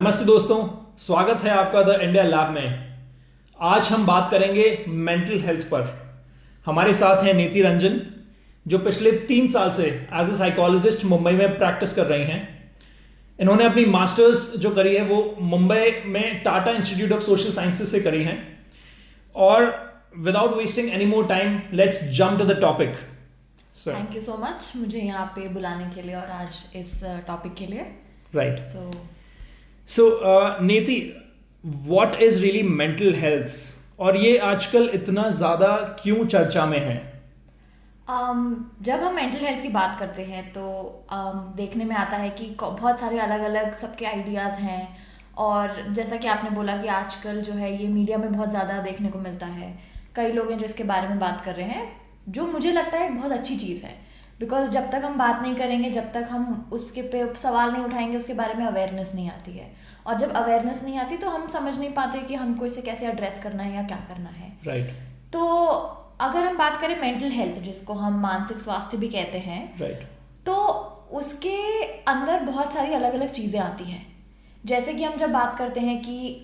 नमस्ते दोस्तों, स्वागत है आपका द इंडिया लैब में। आज हम बात करेंगे मेंटल हेल्थ पर। हमारे साथ हैं नीति रंजन, जो पिछले 3 साल से एज ए साइकोलॉजिस्ट मुंबई में प्रैक्टिस कर रही हैं। इन्होंने अपनी मास्टर्स जो करी है वो मुंबई में Tata Institute of Social Sciences से करी हैं। और without wasting any more time, let's jump to the topic. Thank you so much मुझे यहाँ पे बुलाने के लिए और आज इस टॉपिक के लिए। राइट। So, नीति, what is really mental health? और ये आजकल इतना ज़्यादा क्यों चर्चा में है? जब हम मेंटल हेल्थ की बात करते हैं तो देखने में आता है कि बहुत सारे अलग अलग सबके आइडियाज़ हैं। और जैसा कि आपने बोला कि आजकल जो है ये मीडिया में बहुत ज़्यादा देखने को मिलता है। कई लोग हैं जो इसके बारे में बात कर रहे हैं, जो मुझे लगता है एक बहुत अच्छी चीज़ है। बिकॉज जब तक हम बात नहीं करेंगे, जब तक हम उसके पे सवाल नहीं उठाएंगे, उसके बारे में अवेयरनेस नहीं आती है। और जब अवेयरनेस नहीं आती तो हम समझ नहीं पाते कि हमको इसे कैसे एड्रेस करना है या क्या करना है। राइट। तो अगर हम बात करें मेंटल हेल्थ, जिसको हम मानसिक स्वास्थ्य भी कहते हैं, राइट, तो उसके अंदर बहुत सारी अलग अलग चीज़ें आती हैं। जैसे कि हम जब बात करते हैं कि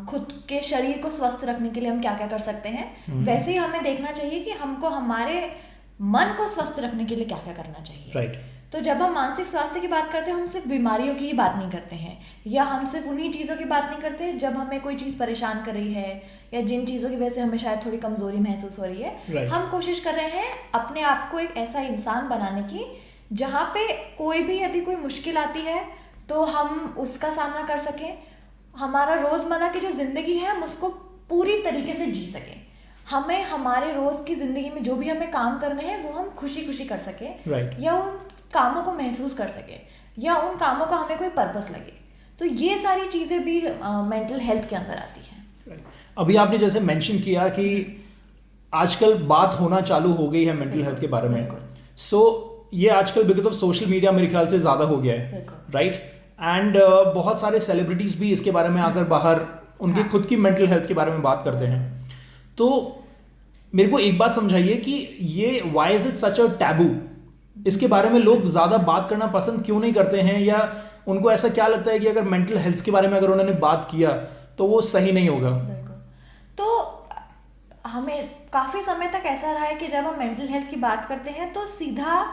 खुद के शरीर को स्वस्थ रखने के लिए हम क्या क्या कर सकते हैं, वैसे ही हमें देखना चाहिए कि हमको हमारे मन को स्वस्थ रखने के लिए क्या क्या करना चाहिए। राइट। तो जब हम मानसिक स्वास्थ्य की बात करते हैं, हम सिर्फ बीमारियों की ही बात नहीं करते हैं, या हम सिर्फ उन्हीं चीज़ों की बात नहीं करते जब हमें कोई चीज़ परेशान कर रही है या जिन चीज़ों की वजह से हमें शायद थोड़ी कमजोरी महसूस हो रही है। Right. हम कोशिश कर रहे हैं अपने आप को एक ऐसा इंसान बनाने की जहाँ पे कोई भी यदि कोई मुश्किल आती है तो हम उसका सामना कर सकें। हमारा रोज़मर्रा की जो ज़िंदगी है हम उसको पूरी तरीके से जी सकें। हमें हमारे रोज़ की ज़िंदगी में जो भी हमें काम करने हैं वो हम खुशी खुशी कर सकें। Right. या उन कामों को महसूस कर सके, या उन कामों का हमें कोई पर्पस लगे। तो ये सारी चीज़ें भी मेंटल हेल्थ के अंदर आती हैं। अभी आपने जैसे मेंशन किया कि आजकल बात होना चालू हो गई है मेंटल हेल्थ के बारे में। सो ये आजकल बिकॉज ऑफ सोशल मीडिया मेरे ख्याल से ज़्यादा हो गया है, राइट। एंड बहुत सारे सेलिब्रिटीज़ भी इसके बारे में आकर बाहर उनकी खुद की मेंटल हेल्थ के बारे में बात करते हैं। तो मेरे को एक बात समझाइए कि ये why is it such a taboo? इसके बारे में लोग ज़्यादा बात करना पसंद क्यों नहीं करते हैं, या उनको ऐसा क्या लगता है कि अगर मेंटल हेल्थ के बारे में अगर उन्होंने बात किया तो वो सही नहीं होगा? तो हमें काफ़ी समय तक ऐसा रहा है कि जब हम मेंटल हेल्थ की बात करते हैं तो सीधा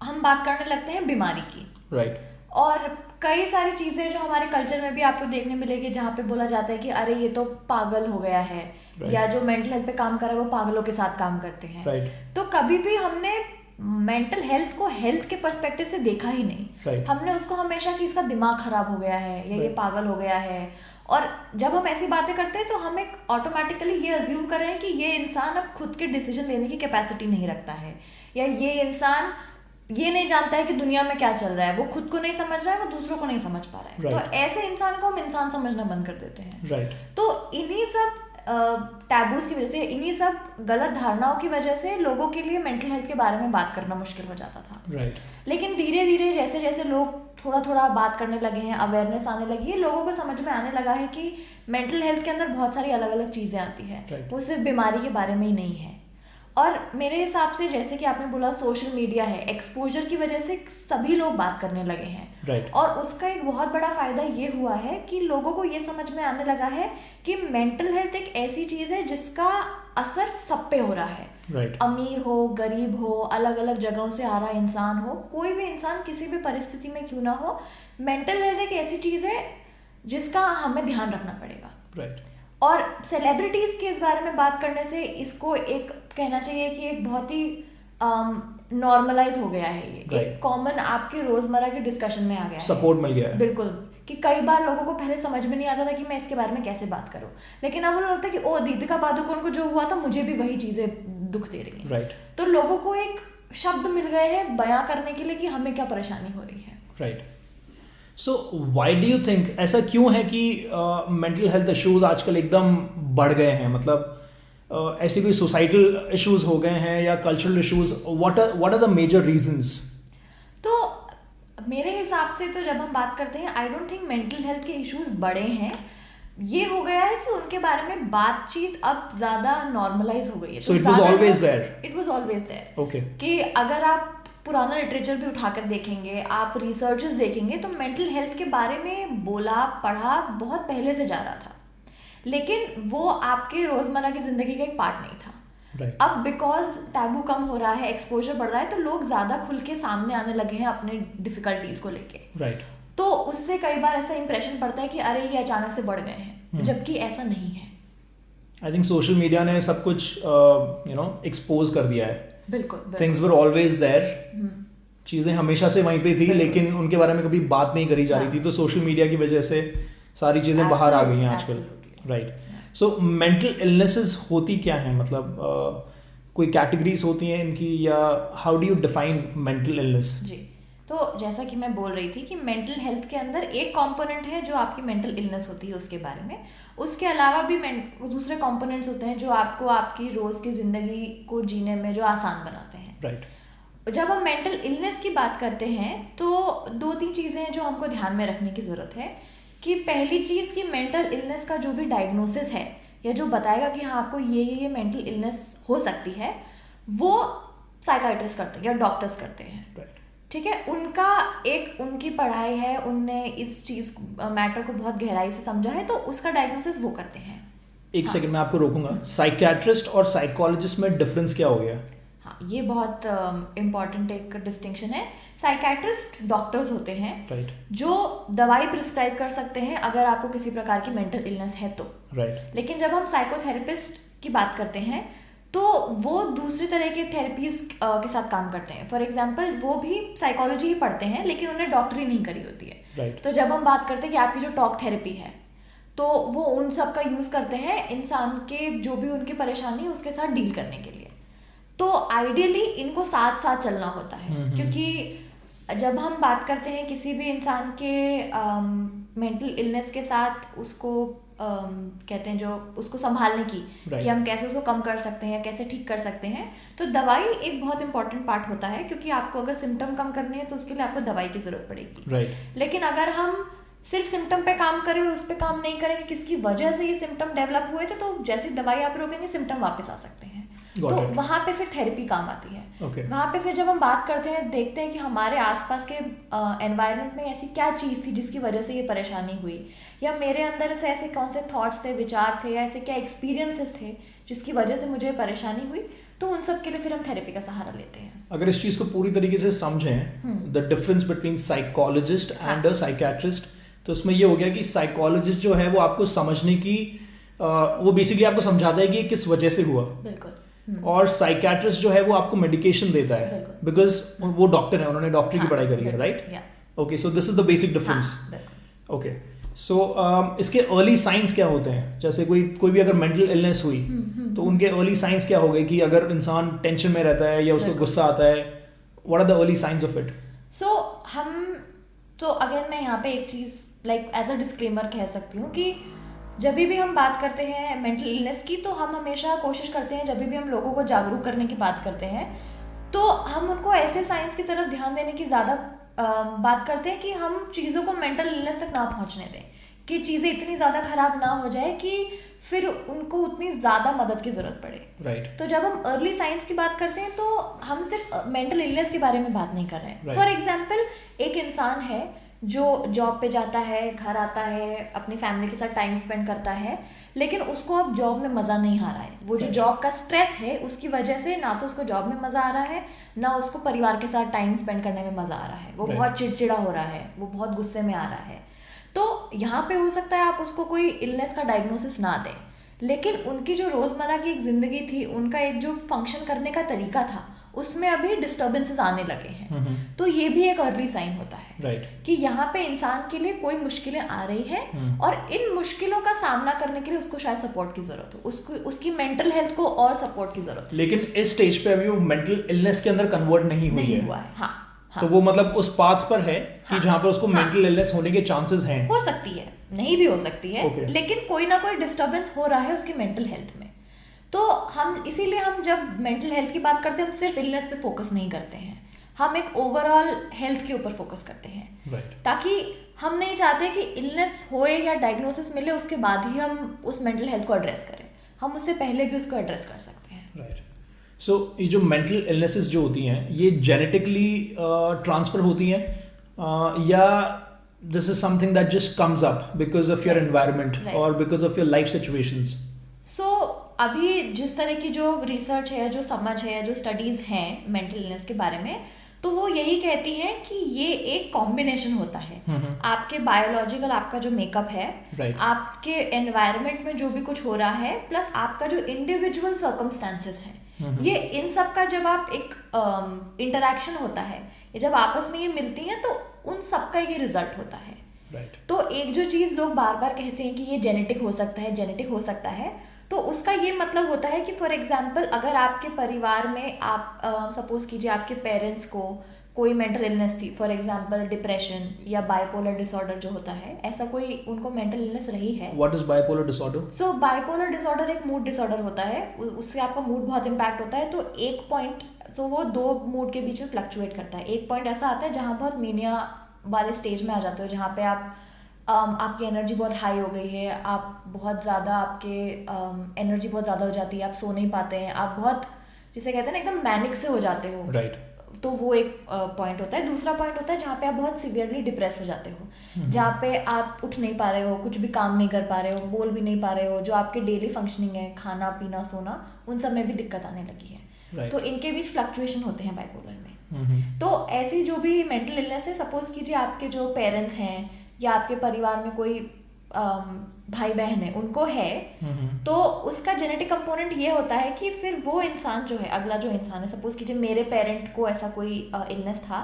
हम बात करने लगते हैं बीमारी की। राइट। और कई सारी चीज़ें जो हमारे कल्चर में भी आपको देखने मिलेगी जहाँ पे बोला जाता है कि अरे ये तो पागल हो गया है, या जो मेंटल हेल्थ पे काम कर रहा है वो पागलों के साथ काम करते हैं। तो कभी भी हमने मेंटल हेल्थ को हेल्थ के पर्सपेक्टिव से देखा ही नहीं। हमने उसको हमेशा कि इसका दिमाग खराब हो गया है या ये पागल हो गया है। और जब हम ऐसी बातें करते हैं तो हम एक ऑटोमेटिकली ये अज्यूम कर रहे हैं कि ये इंसान अब खुद के डिसीजन लेने की कैपेसिटी नहीं रखता है, या ये इंसान ये नहीं जानता है कि दुनिया में क्या चल रहा है, वो खुद को नहीं समझ रहा है, वो दूसरों को नहीं समझ पा रहा है। तो ऐसे इंसान को हम इंसान समझना बंद कर देते हैं। तो इन्हीं सब टैबूज की वजह से, इन्हीं सब गलत धारणाओं की वजह से लोगों के लिए मेंटल हेल्थ के बारे में बात करना मुश्किल हो जाता था। लेकिन धीरे धीरे जैसे जैसे लोग थोड़ा थोड़ा बात करने लगे हैं, अवेयरनेस आने लगी है, लोगों को समझ में आने लगा है कि मेंटल हेल्थ के अंदर बहुत सारी अलग अलग चीज़ें आती हैं। वो सिर्फ बीमारी के बारे में ही नहीं है। और मेरे हिसाब से जैसे कि आपने बोला, सोशल मीडिया है, एक्सपोजर की वजह से सभी लोग बात करने लगे हैं। और उसका एक बहुत बड़ा फ़ायदा ये हुआ है कि लोगों को ये समझ में आने लगा है कि मेंटल हेल्थ एक ऐसी चीज़ है जिसका असर सब पे हो रहा है। अमीर हो, गरीब हो, अलग अलग जगहों से आ रहा इंसान हो, कोई भी इंसान किसी भी परिस्थिति में क्यों ना हो, मेंटल हेल्थ एक ऐसी चीज़ है जिसका हमें ध्यान रखना पड़ेगा। और सेलिब्रिटीज़ के इस बारे में बात करने से इसको एक कहना चाहिए कि एक बहुत ही नॉर्मलाइज हो गया है। ये एक कॉमन आपके रोजमर्रा के डिस्कशन में आ गया है, सपोर्ट मिल गया है। बिल्कुल, कि कई बार लोगों को पहले समझ में नहीं आता था कि मैं इसके बारे में कैसे बात करूं, लेकिन अब उन्हें लगता है कि ओ, दीपिका पादुकोण को जो हुआ था मुझे भी वही चीजें दुख दे रही हैं। तो लोगों को एक शब्द मिल गए हैं बयां करने के लिए कि हमें क्या परेशानी हो रही है। Right. So why do you think ऐसा क्यों है कि मेंटल हेल्थ इश्यूज आजकल एकदम बढ़ गए हैं? मतलब ऐसे कोई सोसाइटल इश्यूज हो गए हैं या cultural issues? What are the major reasons? तो मेरे हिसाब से तो जब हम बात करते हैं, I don't think mental health के इश्यूज बढ़े हैं। ये हो गया है कि उनके बारे में बातचीत अब ज्यादा नॉर्मलाइज हो गई है। So it was always there. It was always there. Okay. कि अगर आप पुराना लिटरेचर भी उठाकर देखेंगे, आप रिसर्चेस देखेंगे, तो मेंटल हेल्थ के बारे में बोला पढ़ा बहुत पहले से जा रहा था, लेकिन वो आपके रोज़मर्रा की ज़िंदगी का एक पार्ट नहीं था। अब बिकॉज टैबू कम हो रहा है, एक्सपोजर बढ़ रहा है, तो लोग ज़्यादा खुल के सामने आने लगे हैं अपने डिफ़िकल्टीज़ को लेके। तो उससे कई बार ऐसा इंप्रेशन पड़ता है कि अरे ये अचानक से बढ़ गए हैं, जबकि ऐसा नहीं है। आई थिंक सोशल मीडिया ने सब कुछ एक्सपोज कर दिया है। बिल्कुल, थिंग्स वर ऑलवेज देयर, चीज़ें हमेशा से वहीं पे थी, लेकिन उनके बारे में कभी बात नहीं करी जा रही थी। तो सोशल मीडिया की वजह से सारी चीज़ें बाहर आ गई हैं आजकल, राइट। सो मेंटल इलनेसेस होती क्या हैं, मतलब कोई कैटेगरीज होती हैं इनकी, या how do you define mental illness? जी, तो जैसा कि मैं बोल रही थी कि मेंटल हेल्थ के अंदर एक कंपोनेंट है जो आपकी मेंटल इलनेस होती है उसके बारे में, उसके अलावा भी दूसरे कंपोनेंट्स होते हैं जो आपको आपकी रोज़ की ज़िंदगी को जीने में जो आसान बनाते हैं, राइट। जब हम मेंटल इलनेस की बात करते हैं तो 2-3 चीज़ें हैं जो हमको ध्यान में रखने की ज़रूरत है। कि पहली चीज़ कि मेंटल इलनेस का जो भी डायग्नोसिस है या जो बताएगा कि हाँ आपको ये मेंटल इलनेस हो सकती है, वो साइकाइट्रिस्ट करते हैं या डॉक्टर्स करते हैं, ठीक है। उनकी पढ़ाई है, उनने इस चीज़ मैटर को बहुत गहराई से समझा है, तो उसका डायग्नोसिस वो करते हैं। एक सेकंड मैं आपको रोकूंगा, साइकियाट्रिस्ट और साइकोलॉजिस्ट में डिफरेंस क्या हो गया? हाँ, ये बहुत इम्पॉर्टेंट एक डिस्टिंक्शन है। साइकियाट्रिस्ट डॉक्टर्स होते हैं, राइट, जो दवाई प्रिस्क्राइब कर सकते हैं अगर आपको किसी प्रकार की मेंटल इलनेस है तो, राइट। लेकिन जब हम साइकोथेरेपिस्ट की बात करते हैं तो वो दूसरी तरह के थेरेपीज के साथ काम करते हैं। फॉर एग्जाम्पल वो भी साइकोलॉजी ही पढ़ते हैं, लेकिन उन्हें डॉक्टरी नहीं करी होती है, राइट। तो जब हम बात करते हैं कि आपकी जो टॉक थेरेपी है, तो वो उन सब का यूज़ करते हैं इंसान के जो भी उनकी परेशानी है उसके साथ डील करने के लिए। तो आइडियली इनको साथ साथ चलना होता है, क्योंकि जब हम बात करते हैं किसी भी इंसान के मेंटल इलनेस के साथ उसको कहते हैं जो उसको संभालने की, कि हम कैसे उसको कम कर सकते हैं, कैसे ठीक कर सकते हैं, तो दवाई एक बहुत इंपॉर्टेंट पार्ट होता है, क्योंकि आपको अगर सिम्टम कम करने हैं तो उसके लिए आपको दवाई की ज़रूरत पड़ेगी, लेकिन अगर हम सिर्फ सिम्टम पे काम करें और उस पर काम नहीं करें कि किसकी वजह से ये सिम्टम डेवलप हुए थे, तो जैसे दवाई आप रोकेंगे सिम्टम वापस आ सकते हैं। तो वहाँ पे फिर थेरेपी काम आती है। वहाँ पे फिर जब हम बात करते हैं, देखते हैं कि हमारे आसपास के एनवायरनमेंट में ऐसी क्या चीज़ थी जिसकी वजह से ये परेशानी हुई, या मेरे अंदर से ऐसे कौन से थॉट्स थे, विचार थे, या ऐसे क्या एक्सपीरियंसेस थे जिसकी वजह से मुझे परेशानी हुई, तो उन सब के लिए फिर हम थेरेपी का सहारा लेते हैं। अगर इस चीज़ को पूरी तरीके से समझें, the difference between psychologist and a psychiatrist, तो उसमें ये हो गया कि साइकोलॉजिस्ट जो है वो आपको समझने की वो बेसिकली आपको समझाता है कि ये किस वजह से हुआ, बिल्कुल, और साइकियाट्रिस्ट जो है वो आपको मेडिकेशन देता है, बिकॉज वो डॉक्टर है, उन्होंने डॉक्टरी की पढ़ाई करी है, right? Okay, so this is the basic difference. Okay, so इसके अर्ली साइंस क्या होते हैं? जैसे कोई भी अगर मेंटल इलनेस हुई तो उनके अर्ली साइंस क्या हो गए, कि अगर इंसान टेंशन में रहता है या उसको गुस्सा आता है, what are the early signs of it? तो अगर मैं यहाँ पे एक चीज़ लाइक एज अ डिस्क्लेमर कह सकती हूँ कि जब भी हम बात करते हैं मेंटल इलनेस की, तो हम हमेशा कोशिश करते हैं, जब भी हम लोगों को जागरूक करने की बात करते हैं, तो हम उनको ऐसे साइंस की तरफ ध्यान देने की ज़्यादा बात करते हैं कि हम चीज़ों को मेंटल इलनेस तक ना पहुँचने दें, कि चीज़ें इतनी ज़्यादा ख़राब ना हो जाए कि फिर उनको उतनी ज़्यादा मदद की ज़रूरत पड़े, राइट। तो जब हम अर्ली साइंस की बात करते हैं तो हम सिर्फ मेंटल इलनेस के बारे में बात नहीं कर रहे हैं। फॉर एग्जाम्पल, एक इंसान है जो जॉब पे जाता है, घर आता है, अपनी फैमिली के साथ टाइम स्पेंड करता है, लेकिन उसको अब जॉब में मज़ा नहीं आ रहा है। वो जो जॉब का स्ट्रेस है उसकी वजह से ना तो उसको जॉब में मज़ा आ रहा है, ना उसको परिवार के साथ टाइम स्पेंड करने में मज़ा आ रहा है। वो बहुत चिड़चिड़ा हो रहा है, वो बहुत गुस्से में आ रहा है। तो यहाँ पे हो सकता है आप उसको कोई इलनेस का डायग्नोसिस ना दें, लेकिन उनकी जो रोज़मर्रा की एक ज़िंदगी थी, उनका एक जो फंक्शन करने का तरीका था, उसमें अभी डिस्टर्बेंसेस आने लगे हैं। तो ये भी एक अर्ली साइन होता है, कि यहाँ पे इंसान के लिए कोई मुश्किलें आ रही हैं, और इन मुश्किलों का सामना करने के लिए उसको शायद सपोर्ट की जरूरत हो, उसकी मेंटल हेल्थ को और सपोर्ट की जरूरत है। लेकिन इस स्टेज पे अभी वो मेंटल इलनेस के अंदर कन्वर्ट नहीं हुआ है। हाँ, तो वो मतलब उस पाथ पर है कि जहाँ पर उसको मेंटल इलनेस होने के चांसेस हैं। हो सकती है, नहीं भी हो सकती है, लेकिन कोई ना कोई डिस्टर्बेंस हो रहा है उसकी मेंटल हेल्थ में। तो इसीलिए हम जब मेंटल हेल्थ की बात करते हैं, हम सिर्फ इलनेस पे फोकस नहीं करते हैं, हम एक ओवरऑल हेल्थ के ऊपर फोकस करते हैं, ताकि हम नहीं चाहते कि इलनेस होए या डायग्नोसिस मिले उसके बाद ही हम उस मेंटल हेल्थ को एड्रेस करें, हम उससे पहले भी उसको एड्रेस कर सकते हैं। सो ये जो मेंटल इलनेसेस जो होती हैं ये जेनेटिकली ट्रांसफर होती हैं या this is something that just comes up because of your environment और because of your life situations? So अभी जिस तरह की जो रिसर्च है, जो समझ है, जो स्टडीज़ हैं मेंटल इलनेस के बारे में, तो वो यही कहती हैं कि ये एक कॉम्बिनेशन होता है आपके बायोलॉजिकल, आपका जो मेकअप है, आपके एनवायरनमेंट में जो भी कुछ हो रहा है, प्लस आपका जो इंडिविजुअल सर्कमस्टांसेस है, ये इन सब का जब आप एक इंटरेक्शन होता है, ये जब आपस में ये मिलती हैं तो उन सब का ये रिजल्ट होता है। तो एक जो चीज़ लोग बार बार कहते हैं कि ये जेनेटिक हो सकता है, जेनेटिक हो सकता है, तो उसका ये मतलब होता है कि फॉर एग्जांपल अगर आपके परिवार में आप सपोज कीजिए आपके पेरेंट्स को कोई मेंटल इलनेस थी, फॉर एग्जांपल डिप्रेशन या बाइपोलर डिसऑर्डर जो होता है, ऐसा कोई उनको मेंटल इलनेस रही है। What is bipolar disorder? So bipolar disorder एक मूड डिसऑर्डर होता है, उससे आपका मूड बहुत इंपैक्ट होता है। तो एक पॉइंट, तो वो दो मूड के बीच में फ्लक्चुएट करता है। एक पॉइंट ऐसा आता है जहाँ बहुत मेनिया वाले स्टेज में आ जाते हो, जहाँ पे आप आपकी एनर्जी बहुत हाई हो गई है, आप बहुत ज़्यादा, आपके एनर्जी बहुत ज़्यादा हो जाती है, आप सो नहीं पाते हैं, आप बहुत, जिसे कहते हैं ना, एकदम मैनिक से हो जाते हो। तो वो एक पॉइंट होता है। दूसरा पॉइंट होता है जहाँ पे आप बहुत सीवियरली डिप्रेस हो जाते हो, जहाँ पे आप उठ नहीं पा रहे हो, कुछ भी काम नहीं कर पा रहे हो, बोल भी नहीं पा रहे हो, जो आपके डेली फंक्शनिंग है, खाना पीना सोना, उन सब में भी दिक्कत आने लगी है। तो इनके बीच फ्लक्चुएशन होते हैं बाइपोलर में। तो ऐसी जो भी मेंटल इलनेस है, सपोज कीजिए आपके जो पेरेंट्स हैं या आपके परिवार में कोई भाई बहन है, उनको है, तो उसका जेनेटिक कंपोनेंट ये होता है कि फिर वो इंसान जो है, अगला जो इंसान है, सपोज कीजिए मेरे पेरेंट को ऐसा कोई इलनेस था,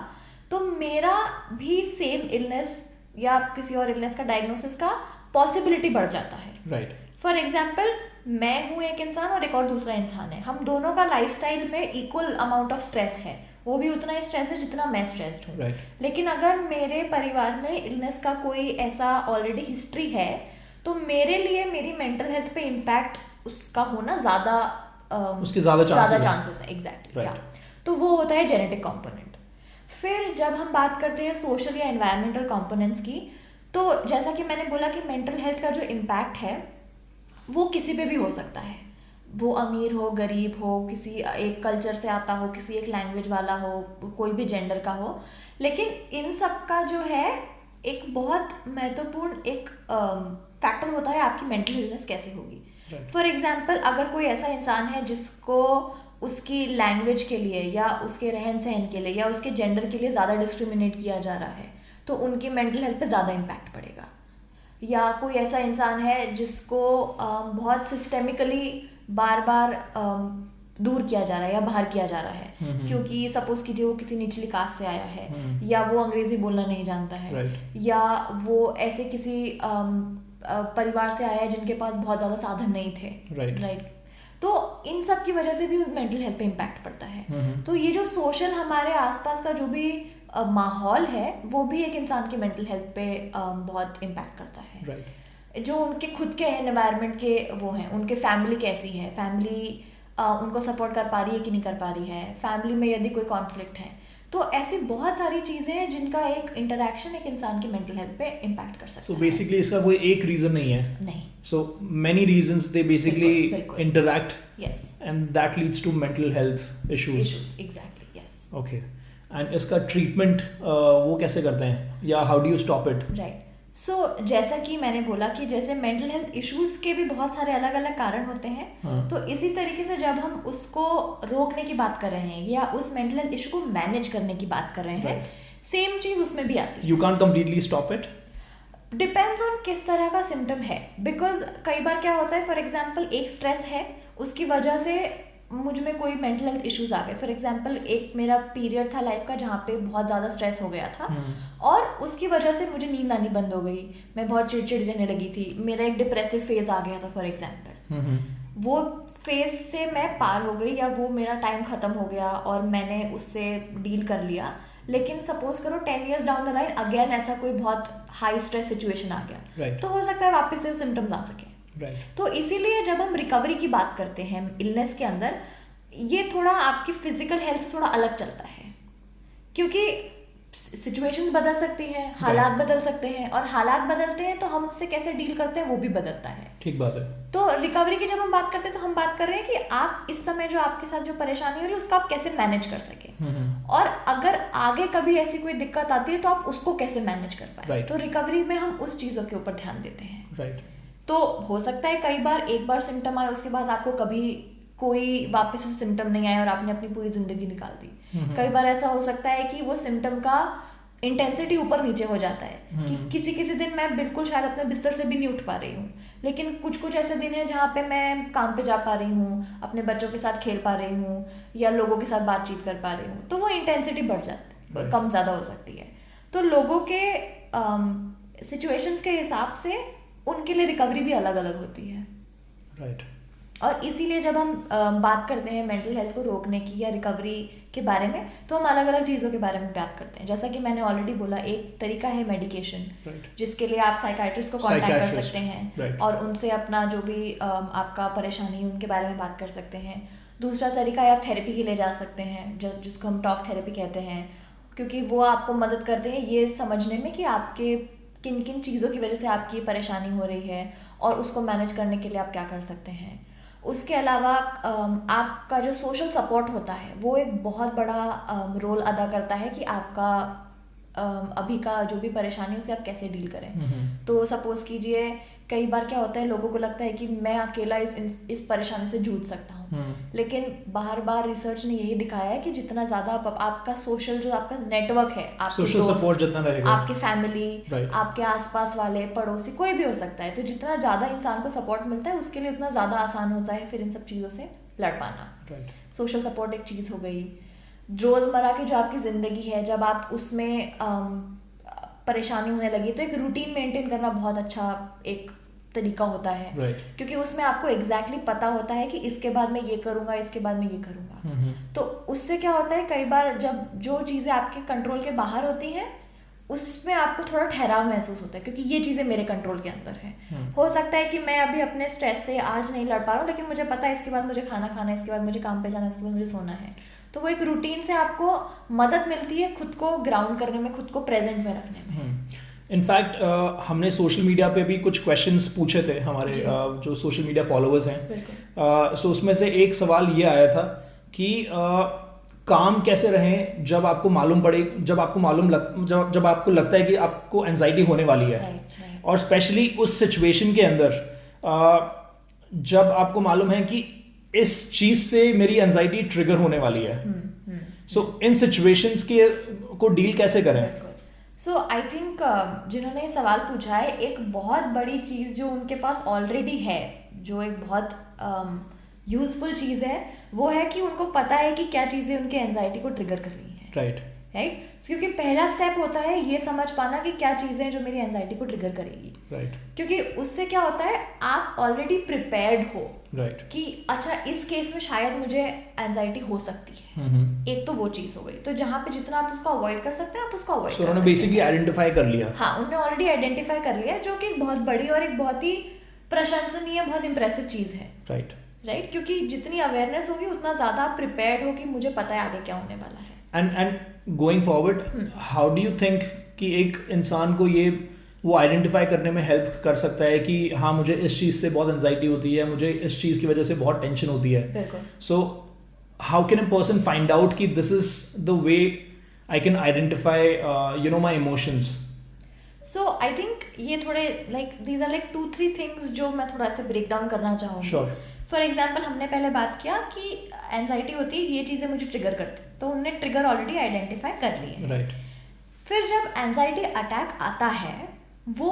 तो मेरा भी सेम इलनेस या किसी और इलनेस का डायग्नोसिस का पॉसिबिलिटी बढ़ जाता है। फॉर एग्जाम्पल, मैं हूँ एक इंसान और एक और दूसरा इंसान है, हम दोनों का लाइफस्टाइल में इक्वल अमाउंट ऑफ स्ट्रेस है, वो भी उतना ही स्ट्रेस है जितना मैं स्ट्रेस्ड हूँ। लेकिन अगर मेरे परिवार में इलनेस का कोई ऐसा ऑलरेडी हिस्ट्री है, तो मेरे लिए मेरी मेंटल हेल्थ पे इम्पैक्ट उसका होना ज़्यादा उसके ज़्यादा चांसेस है। एग्जैक्टली। तो वो होता है जेनेटिक कंपोनेंट। फिर जब हम बात करते हैं सोशल या एनवायरमेंटल कंपोनेंट्स की, तो जैसा कि मैंने बोला कि मेंटल हेल्थ का जो इम्पैक्ट है वो किसी पे भी हो सकता है, वो अमीर हो, गरीब हो, किसी एक कल्चर से आता हो, किसी एक लैंग्वेज वाला हो, कोई भी जेंडर का हो। लेकिन इन सब का जो है एक बहुत महत्वपूर्ण एक फैक्टर होता है आपकी मेंटल इलनेस कैसे होगी। फॉर एग्जांपल, अगर कोई ऐसा इंसान है जिसको उसकी लैंग्वेज के लिए या उसके रहन सहन के लिए या उसके जेंडर के लिए ज़्यादा डिस्क्रिमिनेट किया जा रहा है, तो उनकी मेंटल हेल्थ पे ज़्यादा इम्पैक्ट पड़ेगा। या कोई ऐसा इंसान है जिसको बहुत सिस्टेमिकली बार बार दूर किया जा रहा है या बाहर किया जा रहा है, क्योंकि सपोज कीजिए वो किसी निचली कास्ट से आया है, या वो अंग्रेजी बोलना नहीं जानता है, या वो ऐसे किसी परिवार से आया है जिनके पास बहुत ज़्यादा साधन नहीं थे। राइट। तो इन सब की वजह से भी मेंटल हेल्थ पे इम्पैक्ट पड़ता है। तो ये जो सोशल हमारे आसपास का जो भी माहौल है, वो भी एक इंसान की मेंटल हेल्थ पे बहुत इम्पैक्ट करता है। जो उनके खुद के एनवायरनमेंट के वो हैं, उनके फैमिली कैसी है, फैमिली उनको सपोर्ट कर पा रही है कि नहीं कर पा रही है, फैमिली में यदि कोई कॉन्फ्लिक्ट है, तो ऐसी बहुत सारी चीज़ें हैं जिनका एक इंटरेक्शन एक इंसान की मेंटल हेल्थ पे इम्पैक्ट कर सकता है। सो बेसिकली इसका कोई एक रीज़न नहीं है। नहीं। So many reasons they basically interact, yes, and that leads to mental health issues. Exactly, yes. Okay, and इसका ट्रीटमेंट वो कैसे करते हैं, या how do you stop it? Right. So जैसा कि मैंने बोला कि जैसे मेंटल हेल्थ इश्यूज के भी बहुत सारे अलग अलग कारण होते हैं, तो इसी तरीके से जब हम उसको रोकने की बात कर रहे हैं या उस मेंटल हेल्थ इशू को मैनेज करने की बात कर रहे हैं, सेम चीज उसमें भी आती है। You can't completely stop it. Depends on किस तरह का सिम्टम है, बिकॉज कई बार क्या होता है, फॉर एग्जाम्पल एक स्ट्रेस है, उसकी वजह से मुझ में कोई मेंटल हेल्थ इश्यूज आ गए। फॉर एग्जांपल, एक मेरा पीरियड था लाइफ का जहाँ पे बहुत ज़्यादा स्ट्रेस हो गया था, और उसकी वजह से मुझे नींद आनी बंद हो गई, मैं बहुत चिड़चिड़ रहने लगी थी, मेरा एक डिप्रेसिव फेज आ गया था फॉर एग्जांपल। वो फेज से मैं पार हो गई, या वो मेरा टाइम ख़त्म हो गया और मैंने उससे डील कर लिया। लेकिन सपोज करो 10 years down the line again ऐसा कोई बहुत हाई स्ट्रेस सिचुएशन आ गया, तो हो सकता है वापस से सिम्टम्स आ सके। तो इसीलिए जब हम रिकवरी की बात करते हैं इलनेस के अंदर, ये थोड़ा आपकी फिजिकल हेल्थ से थोड़ा अलग चलता है, क्योंकि सिचुएशंस बदल सकती हैं, हालात बदल सकते हैं, और हालात बदलते हैं तो हम उससे कैसे डील करते हैं वो भी बदलता है। ठीक बात है। तो रिकवरी की जब हम बात करते हैं तो हम बात कर रहे हैं कि आप इस समय जो आपके साथ जो परेशानी हो रही है उसको आप कैसे मैनेज कर सकें, और अगर आगे कभी ऐसी कोई दिक्कत आती है तो आप उसको कैसे मैनेज कर पाए। तो रिकवरी में हम उस चीज़ों के ऊपर ध्यान देते हैं। तो हो सकता है कई बार एक बार सिम्टम आए उसके बाद आपको कभी कोई वापस से सिम्टम नहीं आए और आपने अपनी पूरी जिंदगी निकाल दी। कई बार ऐसा हो सकता है कि वो सिम्टम का इंटेंसिटी ऊपर नीचे हो जाता है कि किसी किसी दिन मैं बिल्कुल शायद अपने बिस्तर से भी नहीं उठ पा रही हूँ, लेकिन कुछ कुछ ऐसे दिन हैं जहाँ पे मैं काम पे जा पा रही हूँ, अपने बच्चों के साथ खेल पा रही हूँ या लोगों के साथ बातचीत कर पा रही हूँ, तो वो इंटेंसिटी बढ़ जाती है, कम ज़्यादा हो सकती है। तो लोगों के सिचुएशंस के हिसाब से उनके लिए रिकवरी भी अलग अलग होती है। राइट। और इसीलिए जब हम बात करते हैं मेंटल हेल्थ को रोकने की या रिकवरी के बारे में, तो हम अलग अलग चीज़ों के बारे में बात करते हैं। जैसा कि मैंने ऑलरेडी बोला, एक तरीका है मेडिकेशन, जिसके लिए आप साइकाइट्रिस्ट को कांटेक्ट कर सकते हैं और उनसे अपना जो भी आपका परेशानी है उनके बारे में बात कर सकते हैं। दूसरा तरीका है आप थेरेपी के लिए जा सकते हैं, जिसको हम टॉक थेरेपी कहते हैं, क्योंकि वो आपको मदद करते हैं ये समझने में कि आपके किन किन चीज़ों की वजह से आपकी परेशानी हो रही है और उसको मैनेज करने के लिए आप क्या कर सकते हैं। उसके अलावा आपका जो सोशल सपोर्ट होता है वो एक बहुत बड़ा रोल अदा करता है कि आपका अभी का जो भी परेशानी है उसे आप कैसे डील करें। तो सपोज कीजिए कई बार क्या होता है, लोगों को लगता है कि मैं अकेला इस परेशानी से जूझ सकता हूँ, लेकिन बार बार रिसर्च ने यही दिखाया है कि जितना ज़्यादा आपका सोशल जो आपका नेटवर्क है, आपके सपोर्ट जितना रहेगा, आपके फैमिली, आपके आसपास वाले, पड़ोसी, कोई भी हो सकता है, तो जितना ज़्यादा इंसान को सपोर्ट मिलता है उसके लिए उतना ज़्यादा आसान होता है फिर इन सब चीज़ों से लड़ पाना। सोशल सपोर्ट एक चीज़ हो गई। रोज़मर्रा की जो आपकी ज़िंदगी है, जब आप उसमें परेशानी होने लगी तो एक रूटीन मेंटेन करना बहुत अच्छा एक तरीका होता है, क्योंकि उसमें आपको एग्जैक्टली पता होता है कि इसके बाद मैं ये करूँगा, इसके बाद मैं ये करूँगा। तो उससे क्या होता है, कई बार जब जो चीज़ें आपके कंट्रोल के बाहर होती हैं उसमें आपको थोड़ा ठहराव महसूस होता है, क्योंकि ये चीज़ें मेरे कंट्रोल के अंदर हैं। हो सकता है कि मैं अभी अपने स्ट्रेस से आज नहीं लड़ पा रहा हूँ, लेकिन मुझे पता है इसके बाद मुझे खाना खाना है, इसके बाद मुझे काम पे जाना है, इसके बाद मुझे सोना है। तो वो एक रूटीन से आपको मदद मिलती है खुद को ग्राउंड करने में, खुद को प्रेजेंट में रखने में। इनफैक्ट हमने सोशल मीडिया पे भी कुछ क्वेश्चंस पूछे थे हमारे जो सोशल मीडिया फॉलोअर्स हैं। सो उसमें से एक सवाल ये आया था कि काम कैसे रहें जब आपको मालूम पड़े, जब आपको लगता है कि आपको एंजाइटी होने वाली है, और स्पेशली उस सिचुएशन के अंदर जब आपको मालूम है कि इस चीज़ से मेरी एंजाइटी ट्रिगर होने वाली है। सो इन सिचुएशंस को डील कैसे करें? सो आई थिंक जिन्होंने ये सवाल पूछा है, एक बहुत बड़ी चीज़ जो उनके पास ऑलरेडी है, जो एक बहुत यूजफुल चीज़ है, वो है कि उनको पता है कि क्या चीज़ें उनके एंजाइटी को ट्रिगर कर रही हैं। राइट। क्योंकि पहला स्टेप होता है ये समझ पाना कि क्या चीज़ें जो मेरी एंजाइटी को ट्रिगर करेगी। क्योंकि उससे क्या होता है, आप ऑलरेडी प्रिपेयर्ड हो कि अच्छा इस केस में शायद मुझे एंजाइटी हो सकती है। एक तो वो चीज़ हो गई। तो जहाँ पे जितना आप उसको अवॉइड कर सकते हैं आप उसको अवॉइड कर सकते हैं। बेसिकली आइडेंटिफाई कर लिया। हाँ, उन्होंने ऑलरेडी आइडेंटिफाई कर लिया, जो कि एक बहुत बड़ी और एक बहुत ही प्रशंसनीय, बहुत इंप्रेसिव चीज़ है। राइट, क्योंकि जितनी अवेयरनेस होगी उतना ज़्यादा आप प्रिपेयर्ड हो कि मुझे पता है आगे क्या होने वाला है। And going forward, how do you think कि एक इंसान को ये वो आइडेंटिफाई करने में हेल्प कर सकता है कि हाँ मुझे इस चीज़ से बहुत एंजाइटी होती है, मुझे इस चीज़ की वजह से बहुत टेंशन होती है। So how can a person find out कि this is the way I can identify my emotions? So I think ये थोड़े दीज आर 2-3 थिंग्स जो मैं थोड़ा सा ब्रेक डाउन करना चाहूँगी। फॉर एग्जाम्पल, हमने पहले बात किया कि एंजाइटी होती है, ये चीज़ें मुझे ट्रिगर करती, तो उनने ट्रिगर ऑलरेडी आइडेंटिफाई कर लिए। फिर जब एंजाइटी अटैक आता है वो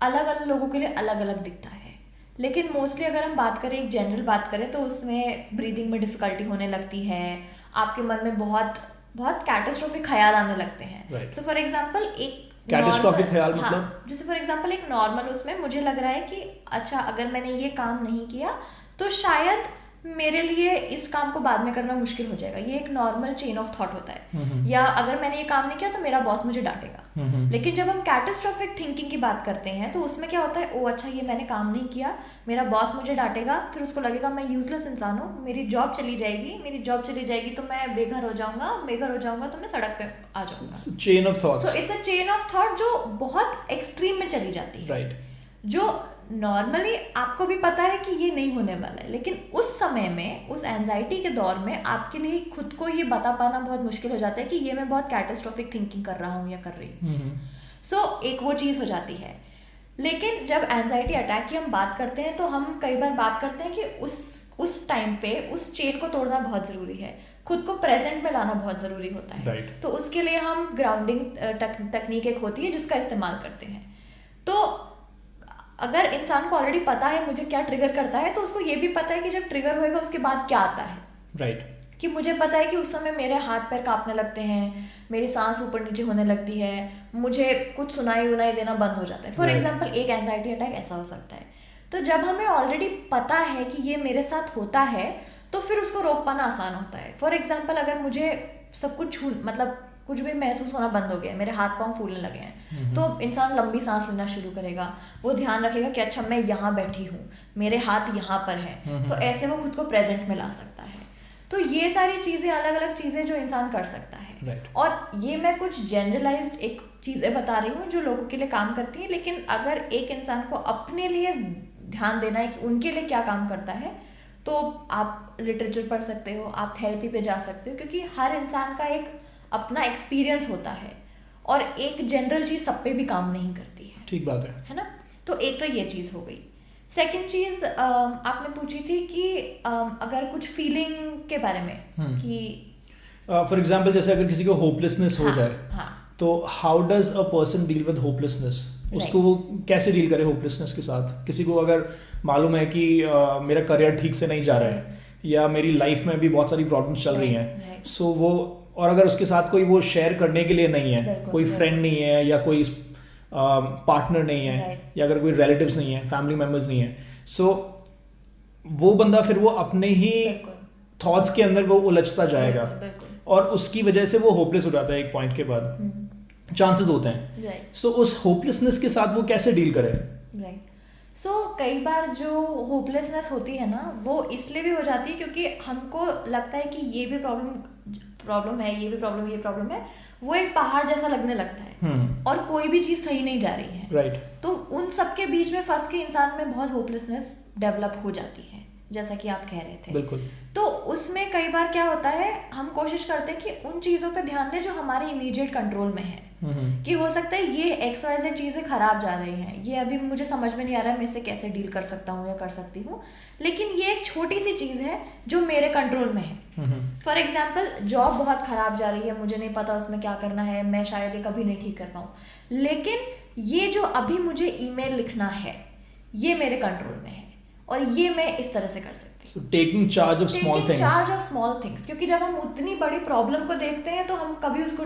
अलग अलग लोगों के लिए अलग अलग दिखता है, लेकिन मोस्टली अगर हम बात करें, एक जनरल बात करें, तो उसमें ब्रीदिंग में डिफिकल्टी होने लगती है, आपके मन में बहुत बहुत कैटास्ट्रोफिक ख्याल आने लगते हैं। सो फॉर एग्जाम्पल एक कैटास्ट्रोफिक ख्याल मतलब, हाँ, जैसे फॉर एग्जाम्पल एक नॉर्मल उसमें मुझे लग रहा है कि अच्छा अगर मैंने ये काम नहीं किया तो शायद मेरे लिए इस काम को बाद में करना मुश्किल हो जाएगा। ये एक नॉर्मल चेन ऑफ थॉट होता है। या अगर मैंने ये काम नहीं किया तो मेरा बॉस मुझे डांटेगा। लेकिन जब हम कैटास्ट्रोफिक थिंकिंग की बात करते हैं तो उसमें क्या होता है, ओ अच्छा ये मैंने काम नहीं किया, मेरा बॉस मुझे डांटेगा, फिर उसको लगेगा मैं यूजलेस इंसान हूँ, मेरी जॉब चली जाएगी तो मैं बेघर हो जाऊंगा तो मैं सड़क पे आ जाऊंगा। Chain of thoughts. So it's a chain of thought जो बहुत एक्सट्रीम में चली जाती है, राइट। जो नॉर्मली आपको भी पता है कि ये नहीं होने वाला है, लेकिन उस समय में, उस एंजाइटी के दौर में आपके लिए खुद को ये बता पाना बहुत मुश्किल हो जाता है कि ये मैं बहुत कैटास्ट्रोफिक थिंकिंग कर रहा हूँ या कर रही हूँ। सो एक वो चीज़ हो जाती है। लेकिन जब एंजाइटी अटैक की हम बात करते हैं तो हम कई बार बात करते हैं कि उस टाइम पे उस चेन को तोड़ना बहुत ज़रूरी है, खुद को प्रेजेंट में लाना बहुत ज़रूरी होता है। तो उसके लिए हम ग्राउंडिंग तकनीक एक होती है जिसका इस्तेमाल करते हैं। तो अगर इंसान को ऑलरेडी पता है मुझे क्या ट्रिगर करता है, तो उसको ये भी पता है कि जब ट्रिगर होएगा उसके बाद क्या आता है। राइट। कि मुझे पता है कि उस समय मेरे हाथ पैर कांपने लगते हैं, मेरी सांस ऊपर नीचे होने लगती है, मुझे कुछ सुनाई देना बंद हो जाता है। फॉर एग्जाम्पल एक एंजाइटी अटैक ऐसा हो सकता है। तो जब हमें ऑलरेडी पता है कि ये मेरे साथ होता है तो फिर उसको रोक पाना आसान होता है। फॉर एग्जाम्पल अगर मुझे सब कुछ मतलब कुछ भी महसूस होना बंद हो गया, मेरे हाथ पांव फूलने लगे हैं, तो इंसान लंबी सांस लेना शुरू करेगा। वो ध्यान रखेगा कि अच्छा मैं यहाँ बैठी हूँ, मेरे हाथ यहाँ पर हैं, तो ऐसे वो खुद को प्रेजेंट में ला सकता है। तो ये सारी चीज़ें, अलग अलग चीज़ें जो इंसान कर सकता है। और ये मैं कुछ जनरलाइज्ड एक चीज़ें बता रही हूँ जो लोगों के लिए काम करती हैं, लेकिन अगर एक इंसान को अपने लिए ध्यान देना है कि उनके लिए क्या काम करता है, तो आप लिटरेचर पढ़ सकते हो, आप थेरेपी पे जा सकते हो, क्योंकि हर इंसान का एक अपना एक्सपीरियंस होता है और एक जनरल चीज़ सब पे भी काम नहीं करती है। ठीक बात है ना। तो एक तो ये चीज़ हो गई। सेकंड चीज़ आपने पूछी थी कि अगर कुछ फीलिंग के बारे में कि फॉर एग्जांपल जैसे अगर किसी को होपलेसनेस हो जाए, तो how does a person deal with hopelessness? उसको वो कैसे डील करे होपलेसनेस के साथ? किसी को अगर मालूम है कि मेरा करियर ठीक से नहीं जा रहा है या मेरी लाइफ में भी बहुत सारी प्रॉब्लम्स चल रही हैं, सो वो, और अगर उसके साथ कोई वो शेयर करने के लिए नहीं है, कोई फ्रेंड नहीं है या कोई पार्टनर नहीं है, या अगर कोई रिलेटिव्स नहीं है, फैमिली मेम्बर्स नहीं है, सो वो बंदा फिर वो अपने ही थॉट्स के अंदर वो उलझता जाएगा और उसकी वजह से वो होपलेस हो जाता है एक पॉइंट के बाद, चांसेस होते हैं। सो उस होपलेसनेस के साथ वो कैसे डील करे? सो कई बार जो होपलेसनेस होती है ना, वो इसलिए भी हो जाती है क्योंकि हमको लगता है कि ये भी प्रॉब्लम है, ये भी प्रॉब्लम है, वो एक पहाड़ जैसा लगने लगता है और कोई भी चीज़ सही नहीं जा रही है। राइट। तो उन सब के बीच में फंस के इंसान में बहुत होपलेसनेस डेवलप हो जाती है, जैसा कि आप कह रहे थे। बिल्कुल। तो उसमें कई बार क्या होता है, हम कोशिश करते हैं कि उन चीज़ों पे ध्यान दें जो हमारे इमीडिएट कंट्रोल में है। कि हो सकता है ये XYZ चीज़ें खराब जा रही हैं, ये अभी मुझे समझ में नहीं आ रहा है मैं इसे कैसे डील कर सकता हूँ या कर सकती हूँ, लेकिन ये एक छोटी सी चीज़ है जो मेरे कंट्रोल में है। फॉर एग्जाम्पल जॉब बहुत खराब जा रही है, मुझे नहीं पता उसमें क्या करना है, मैं शायद ये कभी नहीं ठीक कर पाऊँ, लेकिन ये जो अभी मुझे ईमेल लिखना है ये मेरे कंट्रोल में है और ये मैं इस तरह से कर सकती हूँ। Taking charge of small things. क्योंकि जब हम उतनी बड़ी प्रॉब्लम को देखते हैं तो हम कभी उसको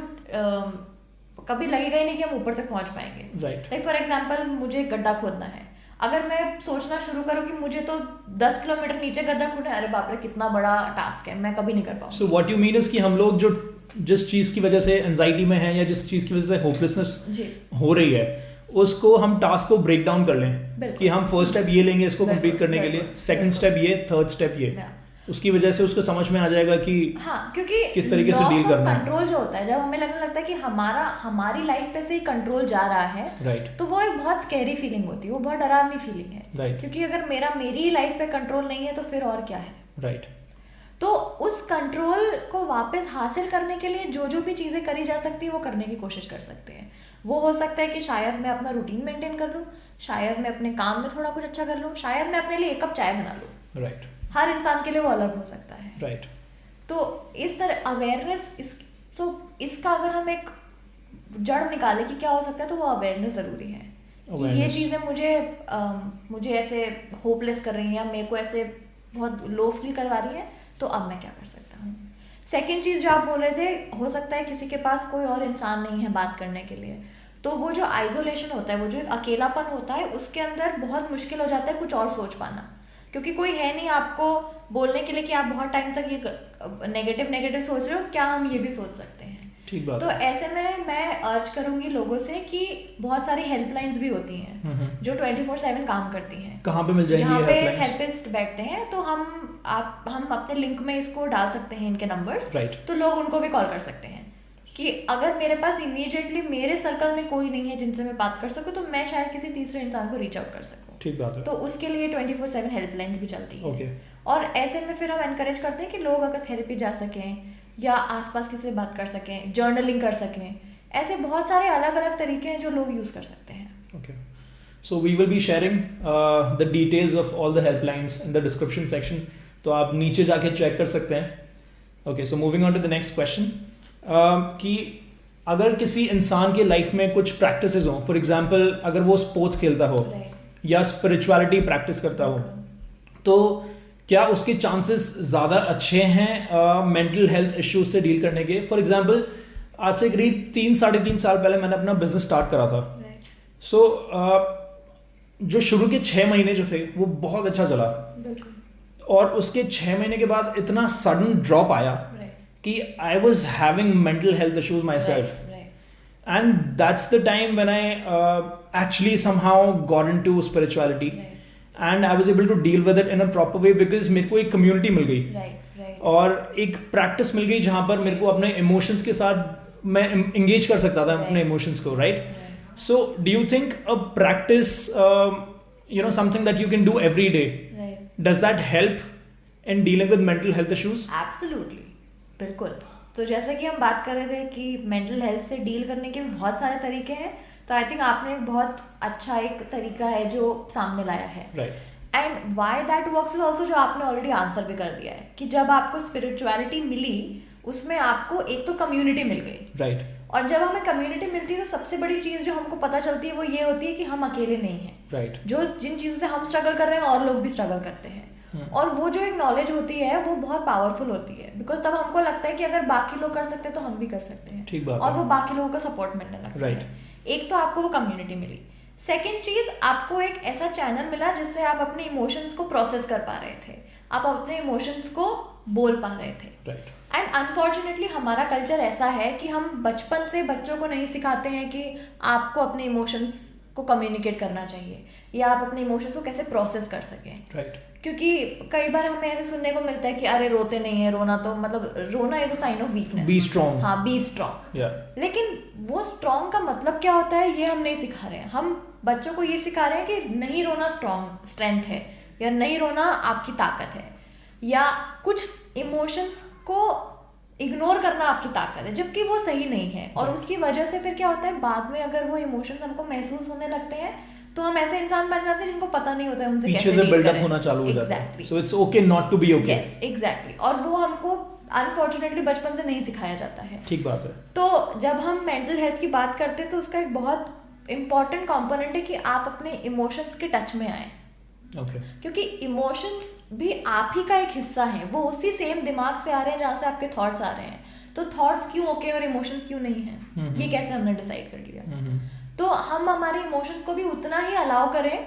कभी लगेगा ही नहीं कि हम ऊपर तक पहुंच पाएंगे। लाइक फॉर एग्जाम्पल मुझे गड्ढा खोदना है, अगर मैं सोचना शुरू करूँ कि मुझे तो 10 किलोमीटर नीचे गड्ढा खोदना है, अरे बाप रे कितना बड़ा टास्क है, मैं कभी नहीं कर पाऊंगा। So what you mean is कि हम लोग जो जिस चीज़ की वजह से एंजाइटी में है या जिस चीज़ की वजह से होपलेसनेस हो रही है, उसको हम टास्क को ब्रेक डाउन कर लें कि हम फर्स्ट स्टेप ये लेंगे इसको कंप्लीट करने के लिए, सेकंड स्टेप ये, थर्ड स्टेप ये, उसकी वजह से उसको समझ में आ जाएगा कि क्योंकि किस तरीके से डील करना है। कंट्रोल जो होता है, जब हमें लगने लगता है कि हमारी लाइफ पे से ही कंट्रोल जा रहा है, तो वो एक बहुत स्कैरी फीलिंग होती है, वो बहुत डरावनी फीलिंग है। क्योंकि अगर मेरी लाइफ पे कंट्रोल नहीं है तो फिर और क्या है। तो उस कंट्रोल को वापस हासिल करने के लिए जो भी चीज़ें करी जा सकती है वो करने की कोशिश कर सकते हैं। वो हो सकता है कि शायद मैं अपना रूटीन मेंटेन कर लूँ, शायद मैं अपने काम में थोड़ा कुछ अच्छा कर लूँ, शायद मैं अपने लिए 1 कप चाय बना लूँ। हर इंसान के लिए वो अलग हो सकता है। तो इस तरह अवेयरनेस, इसका अगर हम एक जड़ निकाले कि क्या हो सकता है, तो वो अवेयरनेस ज़रूरी है कि ये चीज़ें मुझे ऐसे होपलेस कर रही हैं या मेरे को ऐसे बहुत लो फील करवा रही हैं, तो अब मैं क्या कर सकता हूँ। सेकंड चीज़ जो आप बोल रहे थे, हो सकता है किसी के पास कोई और इंसान नहीं है बात करने के लिए, तो वो जो आइसोलेशन होता है, वो जो एक अकेलापन होता है, उसके अंदर बहुत मुश्किल हो जाता है कुछ और सोच पाना, क्योंकि कोई है नहीं आपको बोलने के लिए कि आप बहुत टाइम तक ये नेगेटिव सोच रहे हो, क्या हम ये भी सोच सकते हैं। ठीक बात तो ऐसे में मैं अर्ज करूंगी लोगों से कि बहुत सारी हेल्पलाइंस भी होती हैं जो 24/7 काम करती हैं। कहाँ पे मिल जाएंगी जहाँ पे थेरेपिस्ट बैठते हैं, तो हम अपने लिंक में इसको डाल सकते हैं, इनके नंबर्स, तो लोग उनको भी कॉल कर सकते हैं कि अगर मेरे पास इमीडिएटली मेरे सर्कल में कोई नहीं है जिनसे मैं बात कर सकूं, तो मैं शायद किसी तीसरे इंसान को रीच आउट कर सकूं। ठीक बात है। तो उसके लिए 24/7 हेल्पलाइंस भी चलती है। okay. और ऐसे में फिर हम एनकरेज करते हैं कि लोग अगर थेरेपी जा सकें या आसपास किसी से बात कर सकें, जर्नलिंग कर सकें, ऐसे बहुत सारे अलग अलग तरीके हैं जो लोग यूज़ कर सकते हैं। Okay. So we will be sharing the details of all the helplines in the description section. तो आप नीचे जाके चेक कर सकते हैं। Okay, so moving on to the next question. कि अगर किसी इंसान के लाइफ में कुछ प्रैक्टिसेस हों, फॉर एग्जांपल अगर वो स्पोर्ट्स खेलता हो या स्पिरिचुअलिटी प्रैक्टिस करता हो, तो क्या उसके चांसेस ज़्यादा अच्छे हैं मेंटल हेल्थ इश्यूज से डील करने के? फॉर एग्जांपल आज से करीब 3-3.5 साल पहले मैंने अपना बिजनेस स्टार्ट करा था। सो जो शुरू के 6 महीने जो थे वो बहुत अच्छा चला, और उसके 6 महीने के बाद इतना सडन ड्रॉप आया कि I was having mental health issues myself, and that's the time when I actually somehow got into spirituality, and I was able to deal with it in a proper way because मेरे को एक community मिल गई, और एक practice मिल गई जहाँ पर मेरे को अपने emotions के साथ मैं engage कर सकता था अपने emotions को, right? So do you think a practice, something that you can do every day, does that help in dealing with mental health issues? Absolutely. बिल्कुल। तो जैसा कि हम बात कर रहे थे कि मेंटल हेल्थ से डील करने के भी बहुत सारे तरीके हैं, तो आई थिंक आपने एक बहुत अच्छा एक तरीका है जो सामने लाया है। And why that works is also, जो आपने ऑलरेडी आंसर भी कर दिया है कि जब आपको स्पिरिचुअलिटी मिली, उसमें आपको एक तो कम्युनिटी मिल गई, और जब हमें कम्युनिटी मिलती है तो सबसे बड़ी चीज़ जो हमको पता चलती है वो ये होती है कि हम अकेले नहीं हैं। जो जिन चीज़ों से हम स्ट्रगल कर रहे हैं और लोग भी स्ट्रगल करते हैं, और वो जो एक नॉलेज होती है वो बहुत पावरफुल होती है, बिकॉज तब हमको लगता है कि अगर बाकी लोग कर सकते हैं तो हम भी कर सकते हैं। ठीक बात और है। वो बाकी लोगों का सपोर्ट मिलने लगता है। एक तो आपको वो कम्युनिटी मिली, सेकेंड चीज आपको एक ऐसा चैनल मिला जिससे आप अपने इमोशंस को प्रोसेस कर पा रहे थे, आप अपने इमोशंस को बोल पा रहे थे। एंड अनफॉर्चुनेटली हमारा कल्चर ऐसा है कि हम बचपन से बच्चों को नहीं सिखाते हैं कि आपको अपने इमोशंस को कम्युनिकेट करना चाहिए या आप अपने इमोशंस को कैसे प्रोसेस कर सकें। क्योंकि कई बार हमें ऐसे सुनने को मिलता है कि अरे रोते नहीं है, रोना तो मतलब रोना is a sign of weakness, be strong. हाँ, बी स्ट्रॉन्ग। लेकिन वो स्ट्रॉन्ग का मतलब क्या होता है ये हम नहीं सिखा रहे हैं। हम बच्चों को ये सिखा रहे हैं कि नहीं रोना स्ट्रेंथ है, या नहीं रोना आपकी ताकत है, या कुछ इमोशंस को इग्नोर करना आपकी ताकत है, जबकि वो सही नहीं है। और उसकी वजह से फिर क्या होता है, बाद में अगर वो इमोशंस हमको महसूस होने लगते हैं तो हम ऐसे इंसान बन जाते हैं जिनको पता नहीं होता है उनसे कैसे डील करें। बिल्डअप होना चालू हो जाता है। So it's okay not to be okay. Yes, exactly. और वो हमको अनफॉर्चुनेटली बचपन से नहीं सिखाया जाता है। ठीक बात है। तो जब हम मेंटल हेल्थ की बात करते हैं तो उसका एक बहुत इंपॉर्टेंट कंपोनेंट है कि आप अपने इमोशंस के टच में आए। क्योंकि इमोशंस भी आप ही का एक हिस्सा है, वो उसी सेम दिमाग से आ रहे हैं जहाँ से आपके थॉट्स आ रहे हैं। तो थॉट्स क्यों ओके और इमोशंस क्यों नहीं है, ये कैसे हमने डिसाइड कर लिया? तो हम हमारे इमोशंस को भी उतना ही अलाउ करें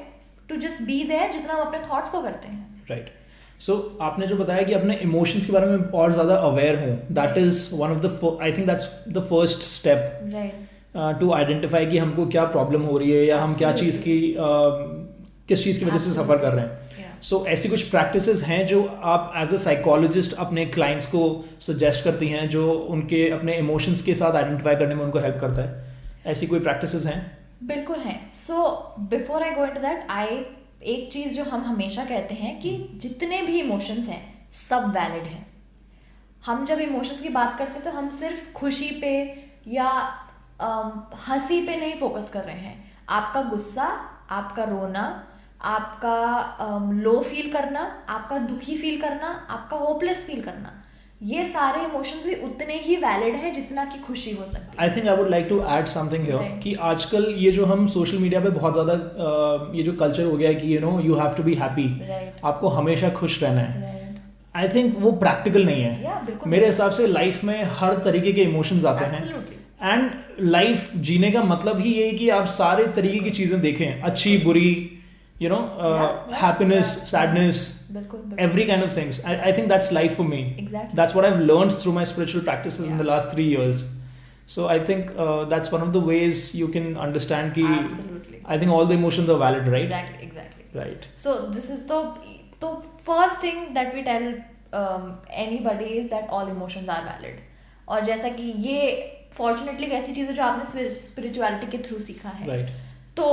टू जस्ट बी देयर जितना हम अपने थॉट्स को करते हैं। राइट। सो आपने जो बताया कि अपने इमोशंस के बारे में और ज़्यादा अवेयर हों, that is one of the, I think that's the first step to identify कि हमको क्या प्रॉब्लम हो रही है या हम क्या चीज़ की किस चीज़ की वजह से सफ़र कर रहे हैं। सो ऐसी कुछ प्रैक्टिसेस हैं जो आप एज अ साइकोलॉजिस्ट अपने क्लाइंट्स को सजेस्ट करती हैं जो उनके अपने इमोशंस के साथ आइडेंटिफाई करने में उनको हेल्प करता है? ऐसी कोई प्रैक्टिसेस हैं? बिल्कुल हैं। So before I go into that, एक चीज़ जो हम हमेशा कहते हैं कि जितने भी इमोशंस हैं सब वैलिड हैं। हम जब इमोशंस की बात करते हैं तो हम सिर्फ खुशी पे या हंसी पे नहीं फोकस कर रहे हैं। आपका गुस्सा, आपका रोना, आपका लो फील करना, आपका दुखी फील करना, आपका होपलेस फील करना, ये सारे इमोशंस भी उतने ही वैलिड हैं जितना कि खुशी हो सकती है। I think I would like to add something here कि आजकल ये जो हम सोशल मीडिया पे बहुत ज़्यादा ये जो कल्चर हो गया है कि you have to be happy, आपको हमेशा खुश रहना है, आई थिंक वो प्रैक्टिकल नहीं है। मेरे हिसाब से लाइफ में हर तरीके के इमोशंस आते हैं, एंड लाइफ जीने का मतलब ही ये है कि आप सारे तरीके की चीज़ें देखें, अच्छी बुरी, happiness, sadness, every kind of things. I think that's life for me. Exactly. That's what I've learned through my spiritual practices in the last 3 years. So I think that's one of the ways you can understand कि Absolutely. I think all the emotions are valid, right? Exactly. Right. So this is the first thing that we tell anybody is that all emotions are valid. और जैसा कि ये fortunately एक ऐसी चीज़ है जो आपने स्पिरिचुअलिटी के थ्रू सीखा है, Right. तो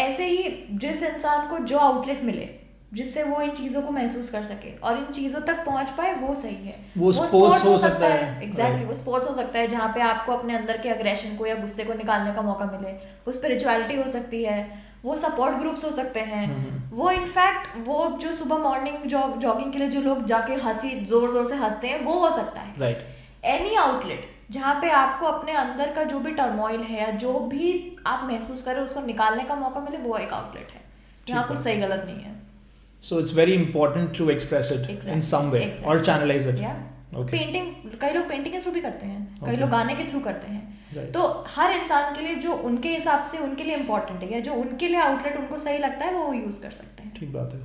ऐसे ही जिस इंसान को जो आउटलेट मिले जिससे वो इन चीज़ों को महसूस कर सके और इन चीज़ों तक पहुंच पाए, वो सही है. वो स्पोर्ट्स हो सकता है. एग्जैक्टली, वो स्पोर्ट्स हो सकता है जहाँ पे आपको अपने अंदर के अग्रेशन को या गुस्से को निकालने का मौका मिले. वो स्पिरिचुअलिटी हो सकती है, वो सपोर्ट ग्रुप्स हो सकते हैं, वो इनफैक्ट वो जो सुबह मॉर्निंग जॉगिंग के लिए जो लोग जाके जोर जोर से हंसते हैं, वो हो सकता है. राइट. एनी आउटलेट जहाँ पे आपको अपने अंदर का जो भी टर्मोइल है या जो भी आप महसूस करें उसको निकालने का मौका मिले, वो एक आउटलेट है. यहाँ कुछ सही गलत नहीं है. So it's very important to express it in some way or channelize it. Yeah. Okay. Painting, कई लोग पेंटिंग के थ्रू भी करते हैं, कई लोग गाने के थ्रू करते हैं. Right. तो हर इंसान के लिए जो उनके हिसाब से उनके लिए इम्पोर्टेंट है या जो उनके लिए आउटलेट उनको सही लगता है, वो यूज कर सकते हैं. ठीक बात है.